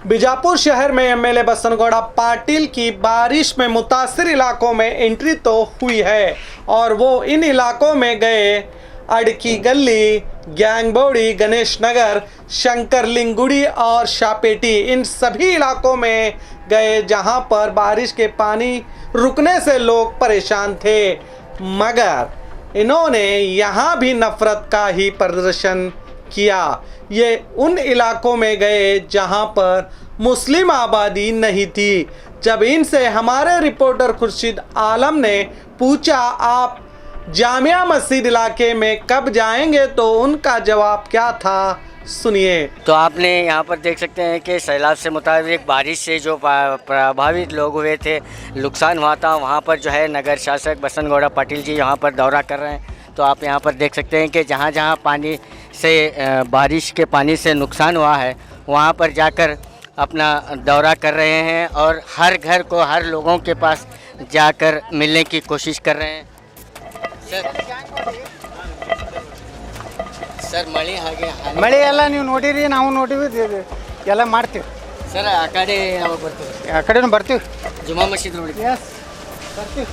बीजापुर शहर में एमएलए बसनगौड़ा पाटिल की बारिश में मुतासिर इलाकों में एंट्री तो हुई है और वो इन इलाकों में गए। अड़की गली, गैंगबोड़ी, गणेश नगर, शंकर लिंगुड़ी और शापेटी, इन सभी इलाकों में गए जहां पर बारिश के पानी रुकने से लोग परेशान थे। मगर इन्होंने यहां भी नफरत का ही प्रदर्शन किया। ये उन इलाकों में गए जहां पर मुस्लिम आबादी नहीं थी। जब इनसे हमारे रिपोर्टर खुर्शीद आलम ने पूछा आप जामिया मस्जिद इलाके में कब जाएंगे, तो उनका जवाब क्या था, सुनिए। तो आपने यहाँ पर देख सकते हैं कि सैलाब से मुताबिक बारिश से जो प्रभावित लोग हुए थे, नुकसान हुआ था, वहाँ पर जो है नगर शासक बसनगौड़ा पाटिल जी यहाँ पर दौरा कर रहे हैं। तो आप यहाँ पर देख सकते हैं कि जहाँ जहाँ पानी से बारिश के पानी से नुकसान हुआ है वहाँ पर जाकर अपना दौरा कर रहे हैं और हर घर को, हर लोगों के पास जाकर मिलने की कोशिश कर रहे हैं। सर मಳೆ ಹಾಗೆ ಮಳೆ ಎಲ್ಲ ನೀವು ನೋಡಿರಿ, ನಾವು ನೋಡಿವಿ, ಎಲ್ಲ ಮಾಡ್ತೀವಿ ಸರ್। ಆ ಕಡೆ ಯಾವಾಗ ಬರ್ತೀವಿ? ಆ ಕಡೆನೂ ಬರ್ತೀವಿ, ಜುಮಾ ಮಸೀದ್ ನೋಡಿ ಬರ್ತೀವಿ।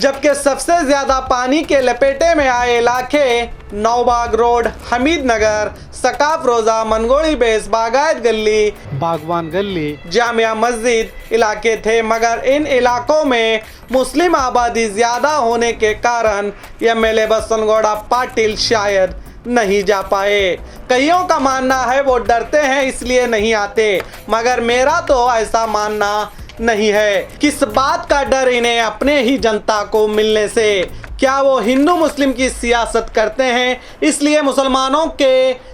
जबकि सबसे ज्यादा पानी के लपेटे में आए इलाके नौबाग रोड, हमीद नगर, सकाफ रोजा, मनगोड़ी बेस, बागायत गली, बागवान गली, जामिया मस्जिद इलाके थे। मगर इन इलाकों में मुस्लिम आबादी ज्यादा होने के कारण एमएलए बसनगौड़ा पाटिल शायद नहीं जा पाए। कईयों का मानना है वो डरते हैं इसलिए नहीं आते, मगर मेरा तो ऐसा मानना नहीं है। किस बात का डर इन्हें अपने ही जनता को मिलने से? क्या वो हिंदू मुस्लिम की सियासत करते हैं इसलिए मुसलमानों के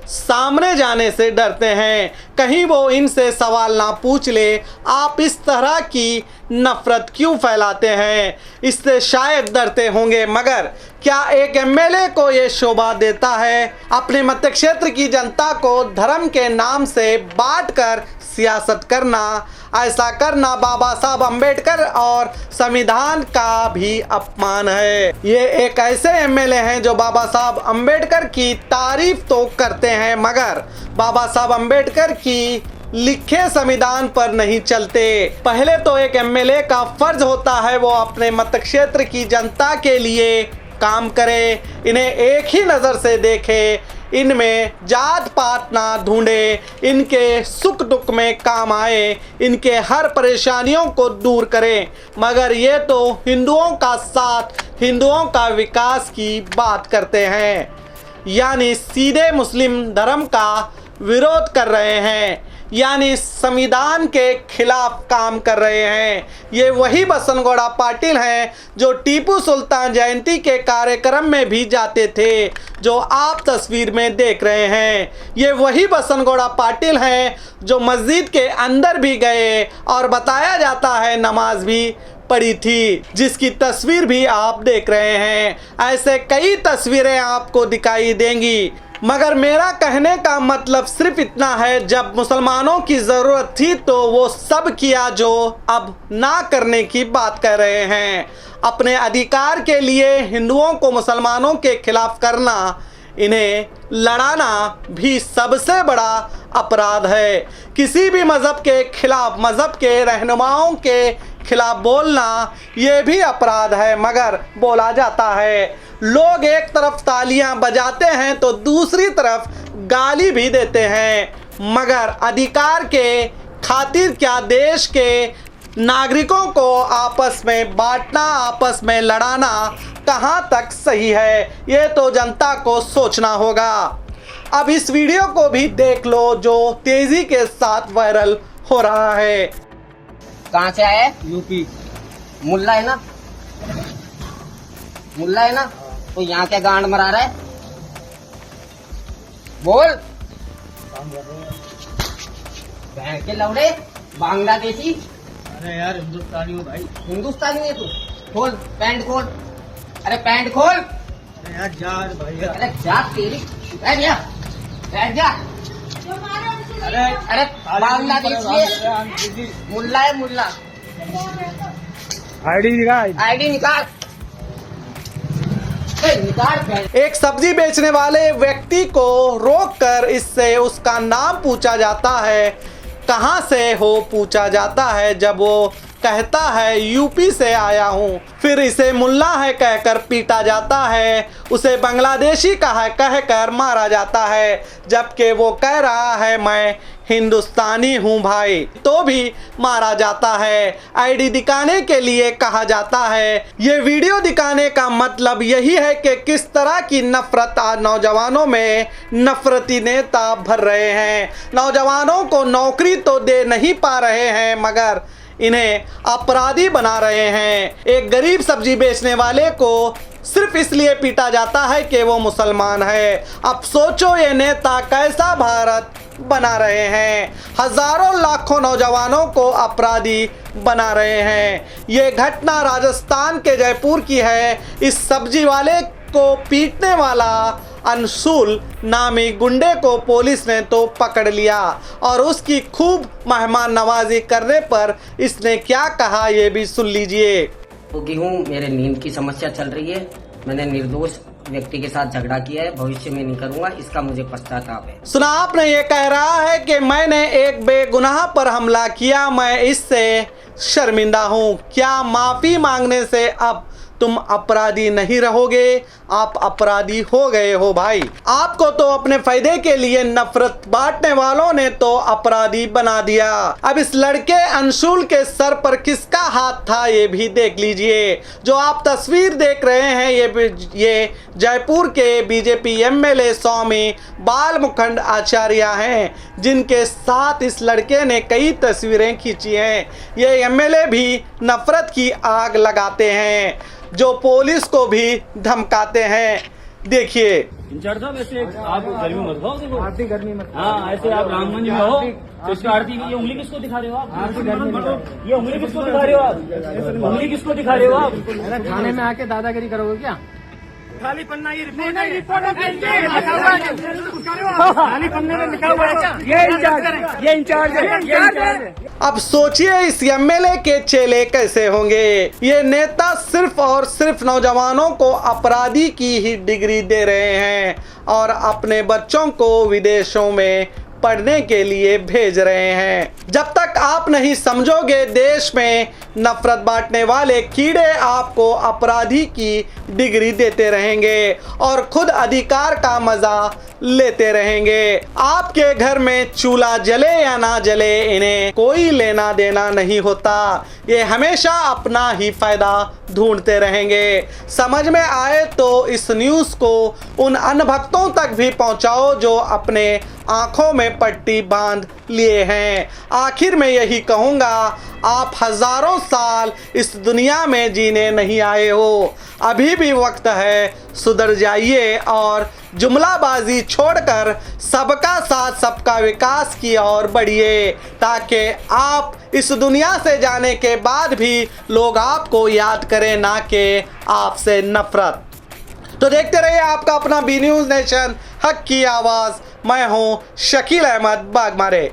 सामने जाने से डरते हैं? कहीं वो इनसे सवाल ना पूछ ले आप इस तरह की नफरत क्यों फैलाते हैं, इससे शायद डरते होंगे। मगर क्या एक एमएलए को ये शोभा देता है अपने मत क्षेत्र की जनता को धर्म के नाम से बांटकर सियासत करना? ऐसा करना बाबा साहब अम्बेडकर और संविधान का भी अपमान है। ये एक ऐसे एमएलए हैं जो बाबा साहब अम्बेडकर की तारीफ तो करते हैं मगर बाबा साहब अम्बेडकर की लिखे संविधान पर नहीं चलते। पहले तो एक एमएलए का फर्ज होता है वो अपने मत क्षेत्र की जनता के लिए काम करे, इन्हें एक ही नज़र से देखे, इनमें जात पात ना ढूंढे, इनके सुख दुख में काम आए, इनके हर परेशानियों को दूर करें। मगर ये तो हिंदुओं का साथ, हिंदुओं का विकास की बात करते हैं, यानी सीधे मुस्लिम धर्म का विरोध कर रहे हैं, यानी संविधान के खिलाफ काम कर रहे हैं। ये वही बसनगौड़ा पाटिल हैं जो टीपू सुल्तान जयंती के कार्यक्रम में भी जाते थे, जो आप तस्वीर में देख रहे हैं। ये वही बसनगौड़ा पाटिल हैं जो मस्जिद के अंदर भी गए और बताया जाता है नमाज भी पड़ी थी, जिसकी तस्वीर भी आप देख रहे हैं। ऐसे कई तस्वीरें आपको दिखाई देंगी। मगर मेरा कहने का मतलब सिर्फ इतना है, जब मुसलमानों की ज़रूरत थी तो वो सब किया जो अब ना करने की बात कर रहे हैं। अपने अधिकार के लिए हिंदुओं को मुसलमानों के खिलाफ करना, इन्हें लड़ाना भी सबसे बड़ा अपराध है। किसी भी मज़हब के खिलाफ, मज़हब के रहनुमाओं के खिलाफ बोलना ये भी अपराध है, मगर बोला जाता है। लोग एक तरफ तालियां बजाते हैं तो दूसरी तरफ गाली भी देते हैं। मगर अधिकार के खातिर क्या देश के नागरिकों को आपस में बांटना, आपस में लड़ाना कहां तक सही है, ये तो जनता को सोचना होगा। अब इस वीडियो को भी देख लो जो तेजी के साथ वायरल हो रहा है। कहाँ से आए? यूपी। मुल्ला है ना, मुल्ला है ना, तो यहाँ क्या गांड मरा रहा है? बोल। बहन के लौड़े बांग्लादेशी। अरे यार हिंदुस्तानी हूँ भाई। हिंदुस्तानी है तू? खोल पैंट खोल। अरे पैंट खोल। अरे यार जा भाई। अरे जा तेरी, बैठ जा, बैठ जा। अरे बांग्लादेशी है, मुल्ला है मुल्ला। आईडी निकाल, आईडी निकाल। एक सब्जी बेचने वाले व्यक्ति को रोककर इससे उसका नाम पूछा जाता है, कहाँ से हो पूछा जाता है। जब वो कहता है यूपी से आया हूँ, फिर इसे मुल्ला है कहकर पीटा जाता है, उसे बांग्लादेशी कहकर मारा जाता है, जबकि वो कह रहा है मैं हिंदुस्तानी हूँ भाई, तो भी मारा जाता है। आईडी दिखाने के लिए कहा जाता है। ये वीडियो दिखाने का मतलब यही है कि किस तरह की नफरत आज नौजवानों में नफरती नेता भर रहे हैं। नौजवानों को नौकरी तो दे नहीं पा रहे हैं, मगर इन्हें अपराधी बना रहे हैं। एक गरीब सब्जी बेचने वाले को सिर्फ इसलिए पीटा जाता है कि वो मुसलमान है। अब सोचो ये नेता कैसा भारत बना रहे हैं। हजारों लाखों नौजवानों को अपराधी बना रहे हैं। ये घटना राजस्थान के जयपुर की है। इस सब्जी वाले को पीटने वाला अंशुल नामी गुंडे को पुलिस ने तो पकड़ लिया और उसकी खूब मेहमान नवाजी करने पर इसने क्या कहा ये भी सुन लीजिए। गेहूँ मेरे नींद की समस्या चल रही है। मैंने निर्दोष व्यक्ति के साथ झगड़ा किया है, भविष्य में नहीं करूंगा, इसका मुझे पश्चाताप है। सुना आपने, ये कह रहा है कि मैंने एक बेगुनाह पर हमला किया, मैं इससे शर्मिंदा हूँ। क्या माफी मांगने से अब तुम अपराधी नहीं रहोगे? आप अपराधी हो गए हो भाई। आपको तो अपने फायदे के लिए नफरत बांटने वालों ने तो अपराधी बना दिया। अब इस लड़के अंशुल के सर पर किसका हाथ था ये भी देख लीजिए। जो आप तस्वीर देख रहे हैं ये जयपुर के बीजेपी एमएलए स्वामी बालमुकुंद आचार्य हैं, जिनके साथ इस लड़के ने कई तस्वीरें खींची हैं। ये एमएलए भी नफरत की आग लगाते हैं, जो पुलिस को भी धमकाते हैं। देखिए इंचार्ज साहब, ऐसे आप गर्मी मत खाओ, देखो आरती गर्मी मत। हाँ, ऐसे आप रामगंज में हो तो इसका आरती की ये उंगली किसको दिखा रहे हो आप? ये उंगली किसको दिखा रहे हो आप? उंगली किसको दिखा रहे हो आप? थाने में आके दादागिरी करोगे क्या? खाली पन्ना ये रिपोर्ट खाली पन्ने में लिखा हुआ है। ये इंचार्ज है। अब सोचिए इस एमएलए के चेले कैसे होंगे। ये नेता सिर्फ और सिर्फ नौजवानों को अपराधी की ही डिग्री दे रहे हैं और अपने बच्चों को विदेशों में पढ़ने के लिए भेज रहे हैं। जब तक आप नहीं समझोगे देश में नफरत बांटने वाले कीड़े आपको अपराधी की डिग्री देते रहेंगे और खुद अधिकार का मजा लेते रहेंगे। आपके घर में चूल्हा जले या ना जले इन्हें कोई लेना देना नहीं होता। ये हमेशा अपना ही फायदा ढूंढते रहेंगे। समझ में आए तो इस न्यूज़ को उन अनभक्तों तक भी पहुंचाओ जो अपने आंखों में पट्टी बांध लिए हैं। आखिर में यही कहूँगा, आप हजारों साल इस दुनिया में जीने नहीं आए हो। अभी भी वक्त है, सुधर जाइए और जुमलाबाजी छोड़कर सबका साथ सबका विकास की ओर बढ़िए, ताकि आप इस दुनिया से जाने के बाद भी लोग आपको याद करें, ना कि आपसे नफरत। तो देखते रहिए आपका अपना बी न्यूज़ नेशन, हक की आवाज़। मैं हूँ शकील अहमद बागमारे।